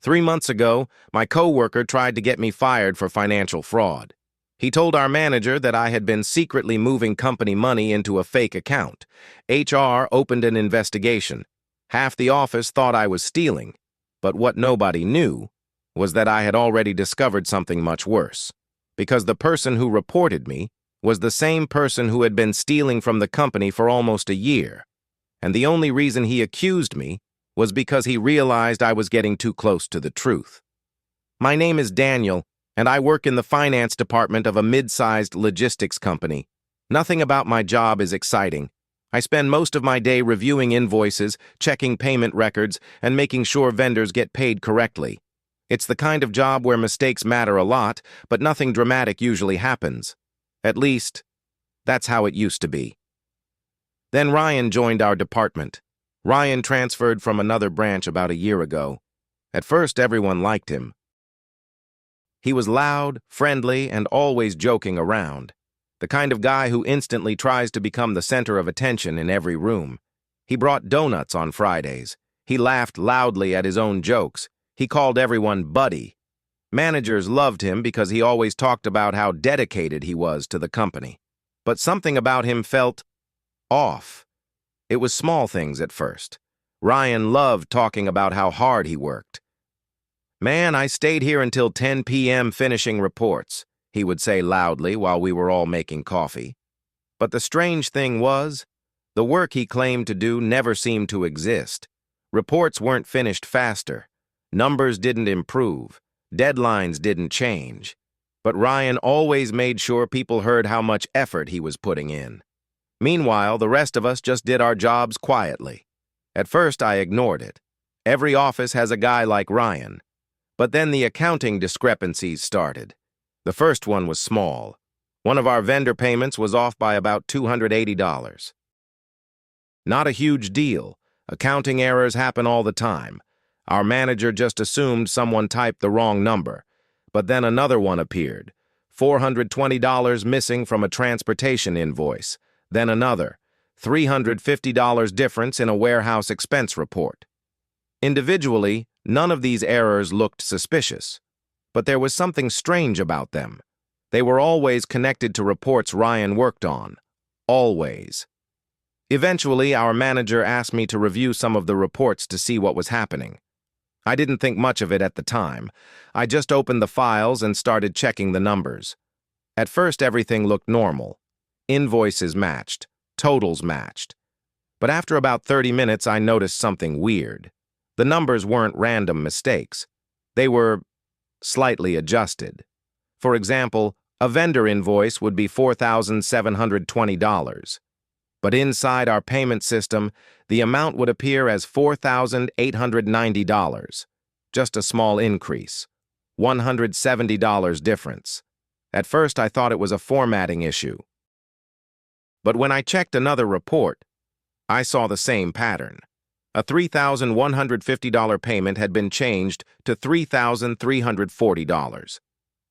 3 months ago, my coworker tried to get me fired for financial fraud. He told our manager that I had been secretly moving company money into a fake account. HR opened an investigation. Half the office thought I was stealing, but what nobody knew was that I had already discovered something much worse, because the person who reported me was the same person who had been stealing from the company for almost a year, and the only reason he accused me was because he realized I was getting too close to the truth. My name is Daniel, and I work in the finance department of a mid-sized logistics company. Nothing about my job is exciting. I spend most of my day reviewing invoices, checking payment records, and making sure vendors get paid correctly. It's the kind of job where mistakes matter a lot, but nothing dramatic usually happens. At least, that's how it used to be. Then Ryan joined our department. Ryan transferred from another branch about a year ago. At first, everyone liked him. He was loud, friendly, and always joking around. The kind of guy who instantly tries to become the center of attention in every room. He brought donuts on Fridays. He laughed loudly at his own jokes. He called everyone buddy. Managers loved him because he always talked about how dedicated he was to the company. But something about him felt off. It was small things at first. Ryan loved talking about how hard he worked. "Man, I stayed here until 10 p.m. finishing reports," he would say loudly while we were all making coffee. But the strange thing was, the work he claimed to do never seemed to exist. Reports weren't finished faster. Numbers didn't improve. Deadlines didn't change. But Ryan always made sure people heard how much effort he was putting in. Meanwhile, the rest of us just did our jobs quietly. At first, I ignored it. Every office has a guy like Ryan. But then the accounting discrepancies started. The first one was small. One of our vendor payments was off by about $280. Not a huge deal. Accounting errors happen all the time. Our manager just assumed someone typed the wrong number. But then another one appeared. $420 missing from a transportation invoice. Then another. $350 difference in a warehouse expense report. Individually, none of these errors looked suspicious. But there was something strange about them. They were always connected to reports Ryan worked on. Always. Eventually, our manager asked me to review some of the reports to see what was happening. I didn't think much of it at the time. I just opened the files and started checking the numbers. At first, everything looked normal. Invoices matched. Totals matched. But after about 30 minutes, I noticed something weird. The numbers weren't random mistakes. They were slightly adjusted. For example, a vendor invoice would be $4,720. But inside our payment system, the amount would appear as $4,890. Just a small increase. $170 difference. At first, I thought it was a formatting issue. But when I checked another report, I saw the same pattern. A $3,150 payment had been changed to $3,340.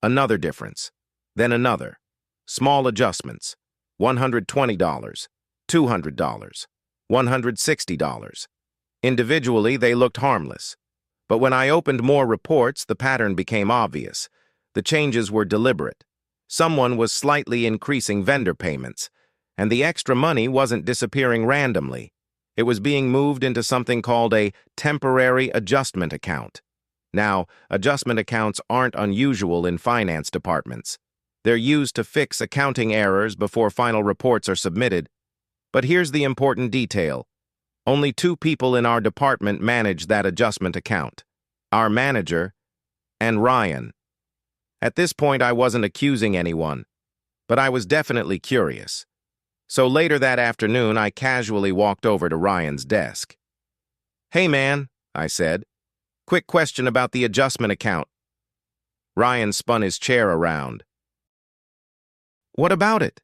Another difference. Then another. Small adjustments. $120. $200. $160. Individually, they looked harmless. But when I opened more reports, the pattern became obvious. The changes were deliberate. Someone was slightly increasing vendor payments, and the extra money wasn't disappearing randomly. It was being moved into something called a temporary adjustment account. Now, adjustment accounts aren't unusual in finance departments. They're used to fix accounting errors before final reports are submitted. But here's the important detail. Only 2 people in our department manage that adjustment account. Our manager and Ryan. At this point, I wasn't accusing anyone, but I was definitely curious. So later that afternoon, I casually walked over to Ryan's desk. "Hey man," I said. "Quick question about the adjustment account." Ryan spun his chair around. "What about it?"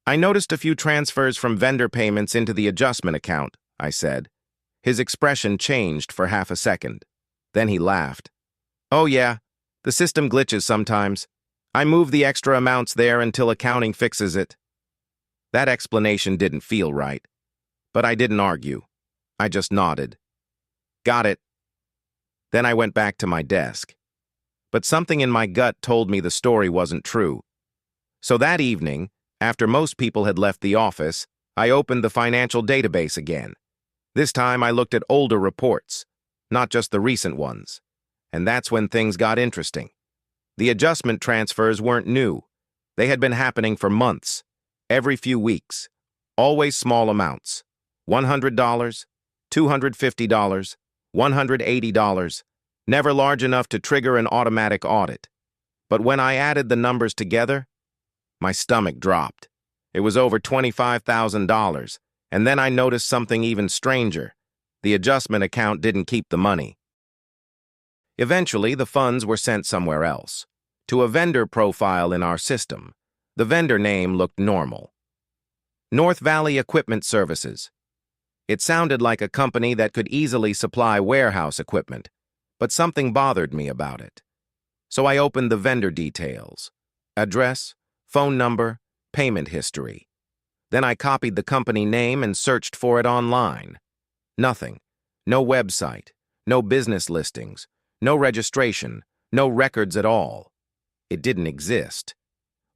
"I noticed a few transfers from vendor payments into the adjustment account," I said. His expression changed for half a second. Then he laughed. "Oh yeah, the system glitches sometimes. I move the extra amounts there until accounting fixes it." That explanation didn't feel right, but I didn't argue. I just nodded. "Got it." Then I went back to my desk. But something in my gut told me the story wasn't true. So that evening, after most people had left the office, I opened the financial database again. This time I looked at older reports, not just the recent ones. And that's when things got interesting. The adjustment transfers weren't new. They had been happening for months, every few weeks, always small amounts. $100, $250, $180, never large enough to trigger an automatic audit. But when I added the numbers together, my stomach dropped. It was over $25,000, and then I noticed something even stranger. The adjustment account didn't keep the money. Eventually, the funds were sent somewhere else, to a vendor profile in our system. The vendor name looked normal. North Valley Equipment Services. It sounded like a company that could easily supply warehouse equipment, but something bothered me about it. So I opened the vendor details: address, phone number, payment history. Then I copied the company name and searched for it online. Nothing. No website, no business listings, no registration, no records at all. It didn't exist,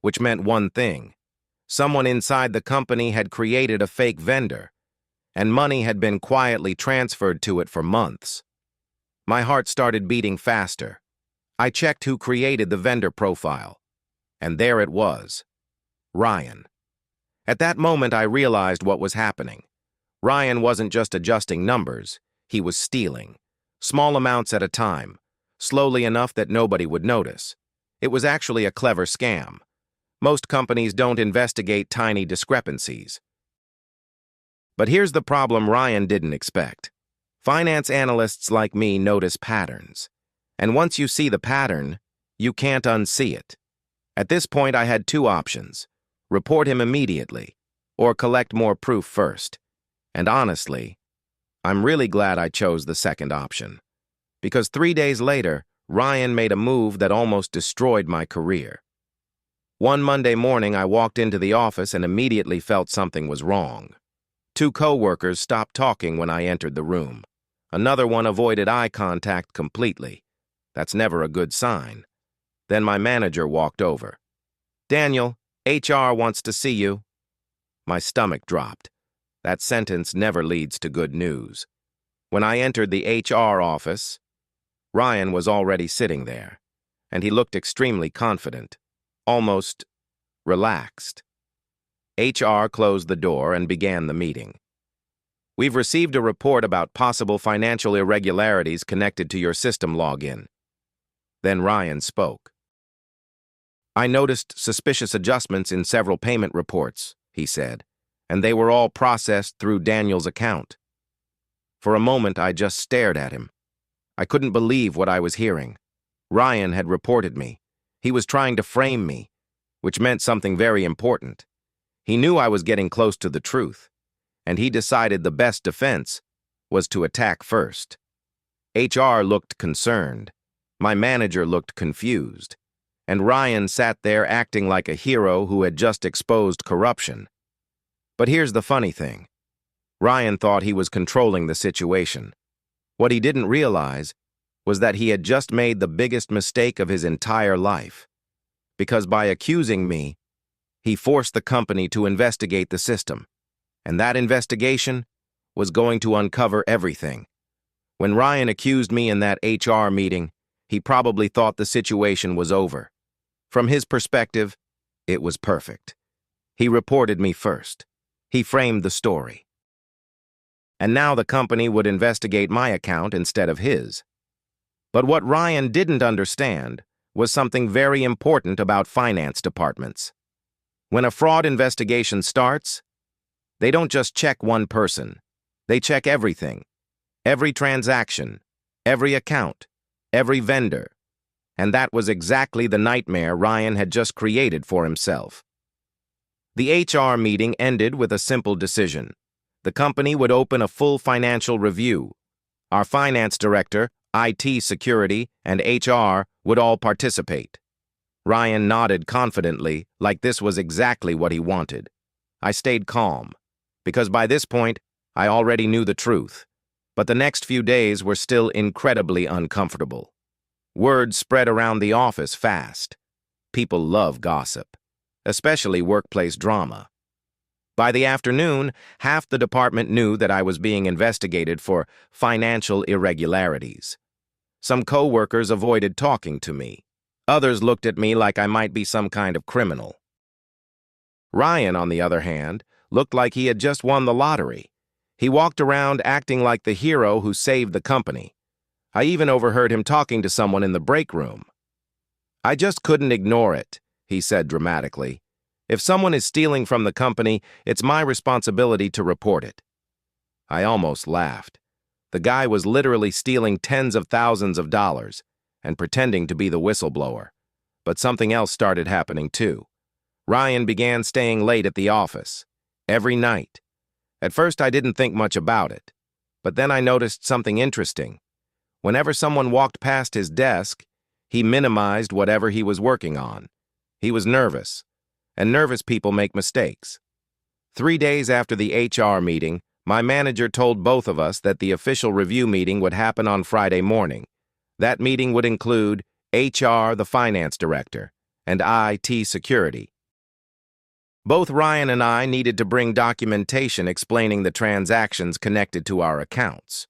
which meant one thing. Someone inside the company had created a fake vendor, and money had been quietly transferred to it for months. My heart started beating faster. I checked who created the vendor profile, and there it was: Ryan. At that moment, I realized what was happening. Ryan wasn't just adjusting numbers, he was stealing. Small amounts at a time, slowly enough that nobody would notice. It was actually a clever scam. Most companies don't investigate tiny discrepancies. But here's the problem Ryan didn't expect. Finance analysts like me notice patterns. And once you see the pattern, you can't unsee it. At this point, I had two options: report him immediately, or collect more proof first. And honestly, I'm really glad I chose the second option. Because 3 days later, Ryan made a move that almost destroyed my career. One Monday morning, I walked into the office and immediately felt something was wrong. Two coworkers stopped talking when I entered the room. Another one avoided eye contact completely. That's never a good sign. Then my manager walked over. "Daniel, HR wants to see you." My stomach dropped. That sentence never leads to good news. When I entered the HR office, Ryan was already sitting there, and he looked extremely confident, almost relaxed. HR closed the door and began the meeting. "We've received a report about possible financial irregularities connected to your system login." Then Ryan spoke. "I noticed suspicious adjustments in several payment reports," he said, "and they were all processed through Daniel's account." For a moment, I just stared at him. I couldn't believe what I was hearing. Ryan had reported me. He was trying to frame me, which meant something very important. He knew I was getting close to the truth, and he decided the best defense was to attack first. HR looked concerned. My manager looked confused. And Ryan sat there acting like a hero who had just exposed corruption. But here's the funny thing. Ryan thought he was controlling the situation. What he didn't realize was that he had just made the biggest mistake of his entire life. Because by accusing me, he forced the company to investigate the system. And that investigation was going to uncover everything. When Ryan accused me in that HR meeting, he probably thought the situation was over. From his perspective, it was perfect. He reported me first. He framed the story. And now the company would investigate my account instead of his. But what Ryan didn't understand was something very important about finance departments. When a fraud investigation starts, they don't just check one person. They check everything. Every transaction, every account, every vendor. And that was exactly the nightmare Ryan had just created for himself. The HR meeting ended with a simple decision. The company would open a full financial review. Our finance director, IT security, and HR would all participate. Ryan nodded confidently, like this was exactly what he wanted. I stayed calm, because by this point, I already knew the truth. But the next few days were still incredibly uncomfortable. Word spread around the office fast. People love gossip, especially workplace drama. By the afternoon, half the department knew that I was being investigated for financial irregularities. Some coworkers avoided talking to me. Others looked at me like I might be some kind of criminal. Ryan, on the other hand, looked like he had just won the lottery. He walked around acting like the hero who saved the company. I even overheard him talking to someone in the break room. "I just couldn't ignore it," he said dramatically. "If someone is stealing from the company, it's my responsibility to report it." I almost laughed. The guy was literally stealing tens of thousands of dollars and pretending to be the whistleblower. But something else started happening too. Ryan began staying late at the office, every night. At first I didn't think much about it, but then I noticed something interesting. Whenever someone walked past his desk, he minimized whatever he was working on. He was nervous, and nervous people make mistakes. 3 days after the HR meeting, my manager told both of us that the official review meeting would happen on Friday morning. That meeting would include HR, the finance director, and IT security. Both Ryan and I needed to bring documentation explaining the transactions connected to our accounts.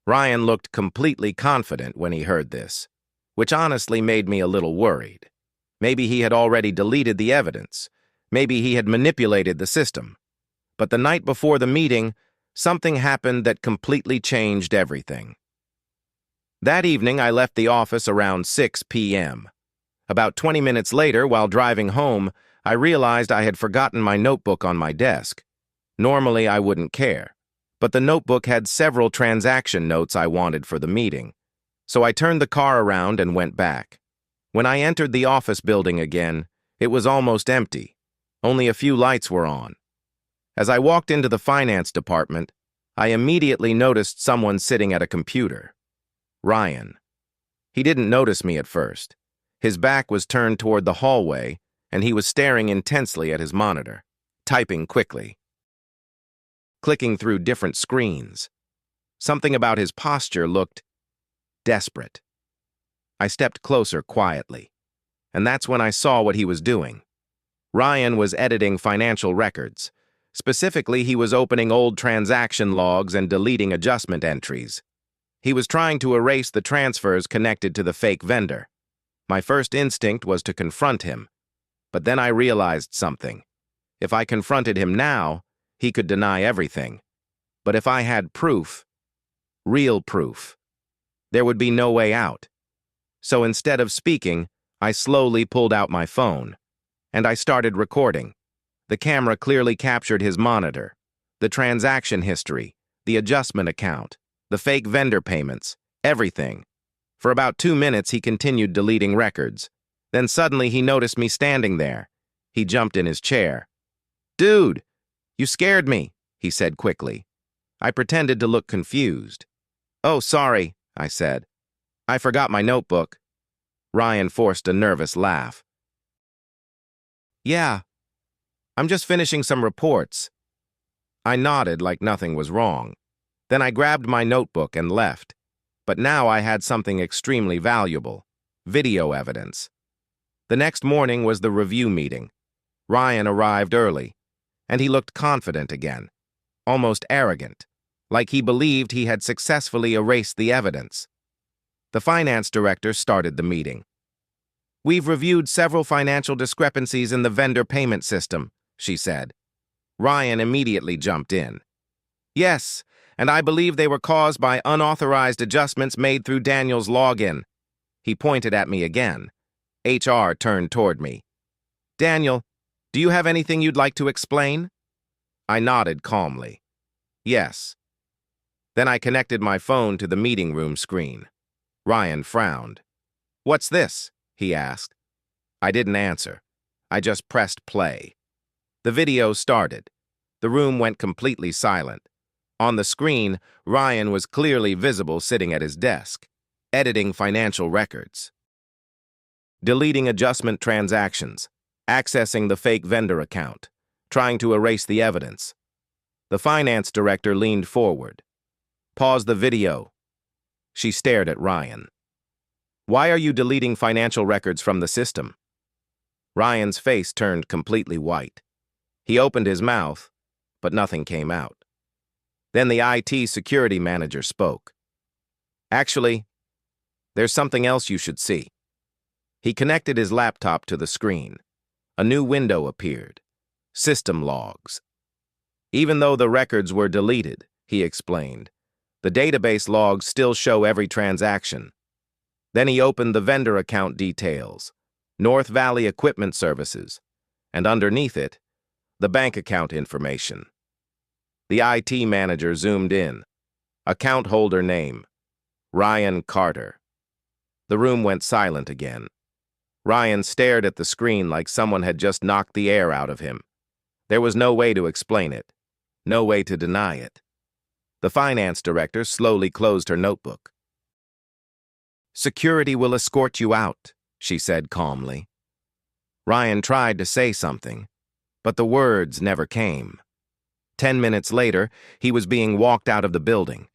Ryan looked completely confident when he heard this, which honestly made me a little worried. Maybe he had already deleted the evidence. Maybe he had manipulated the system. But the night before the meeting, something happened that completely changed everything. That evening, I left the office around 6 p.m. About 20 minutes later, while driving home, I realized I had forgotten my notebook on my desk. Normally, I wouldn't care, but the notebook had several transaction notes I wanted for the meeting. So I turned the car around and went back. When I entered the office building again, it was almost empty. Only a few lights were on. As I walked into the finance department, I immediately noticed someone sitting at a computer. Ryan. He didn't notice me at first. His back was turned toward the hallway, and he was staring intensely at his monitor, typing quickly, clicking through different screens. Something about his posture looked desperate. I stepped closer quietly, and that's when I saw what he was doing. Ryan was editing financial records. Specifically, he was opening old transaction logs and deleting adjustment entries. He was trying to erase the transfers connected to the fake vendor. My first instinct was to confront him, but then I realized something. If I confronted him now, he could deny everything. But if I had proof, real proof, there would be no way out. So instead of speaking, I slowly pulled out my phone, and I started recording. The camera clearly captured his monitor, the transaction history, the adjustment account, the fake vendor payments, everything. For about 2 minutes, he continued deleting records. Then suddenly he noticed me standing there. He jumped in his chair. "Dude, you scared me," he said quickly. I pretended to look confused. "Oh, sorry," I said. "I forgot my notebook." Ryan forced a nervous laugh. "Yeah, I'm just finishing some reports." I nodded like nothing was wrong. Then I grabbed my notebook and left. But now I had something extremely valuable: video evidence. The next morning was the review meeting. Ryan arrived early, and he looked confident again, almost arrogant, like he believed he had successfully erased the evidence. The finance director started the meeting. "We've reviewed several financial discrepancies in the vendor payment system," she said. Ryan immediately jumped in. "Yes, and I believe they were caused by unauthorized adjustments made through Daniel's login." He pointed at me again. HR turned toward me. "Daniel, do you have anything you'd like to explain?" I nodded calmly. "Yes." Then I connected my phone to the meeting room screen. Ryan frowned. "What's this?" he asked. I didn't answer. I just pressed play. The video started. The room went completely silent. On the screen, Ryan was clearly visible sitting at his desk, editing financial records, deleting adjustment transactions, accessing the fake vendor account, trying to erase the evidence. The finance director leaned forward. Pause the video. She stared at Ryan. Why are you deleting financial records from the system? Ryan's face turned completely white. He opened his mouth, but nothing came out. Then the IT security manager spoke. Actually, there's something else you should see. He connected his laptop to the screen. A new window appeared. System logs. Even though the records were deleted, he explained, the database logs still show every transaction. Then he opened the vendor account details, North Valley Equipment Services, and underneath it, the bank account information. The IT manager zoomed in. Account holder name, Ryan Carter. The room went silent again. Ryan stared at the screen like someone had just knocked the air out of him. There was no way to explain it, no way to deny it. The finance director slowly closed her notebook. Security will escort you out, she said calmly. Ryan tried to say something, but the words never came. 10 minutes later, he was being walked out of the building,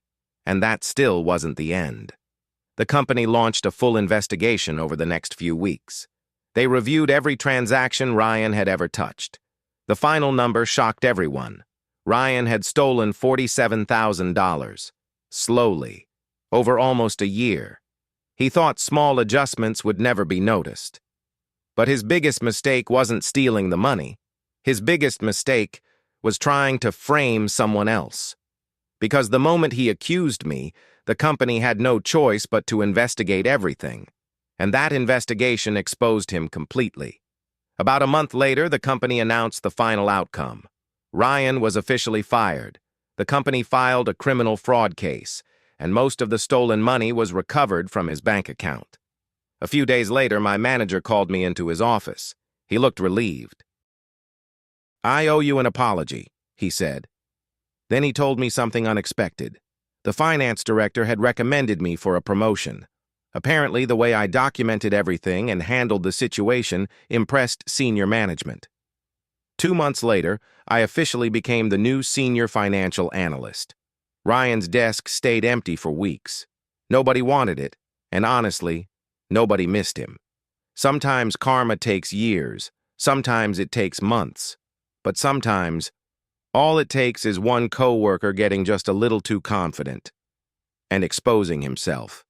and that still wasn't the end. The company launched a full investigation over the next few weeks. They reviewed every transaction Ryan had ever touched. The final number shocked everyone. Ryan had stolen $47,000, slowly, over almost a year. He thought small adjustments would never be noticed. But his biggest mistake wasn't stealing the money. His biggest mistake was trying to frame someone else. Because the moment he accused me, the company had no choice but to investigate everything. And that investigation exposed him completely. About a month later, the company announced the final outcome. Ryan was officially fired. The company filed a criminal fraud case, and most of the stolen money was recovered from his bank account. A few days later, my manager called me into his office. He looked relieved. I owe you an apology, he said. Then he told me something unexpected. The finance director had recommended me for a promotion. Apparently, the way I documented everything and handled the situation impressed senior management. 2 months later, I officially became the new senior financial analyst. Ryan's desk stayed empty for weeks. Nobody wanted it, and honestly, nobody missed him. Sometimes karma takes years, sometimes it takes months, but sometimes all it takes is one coworker getting just a little too confident and exposing himself.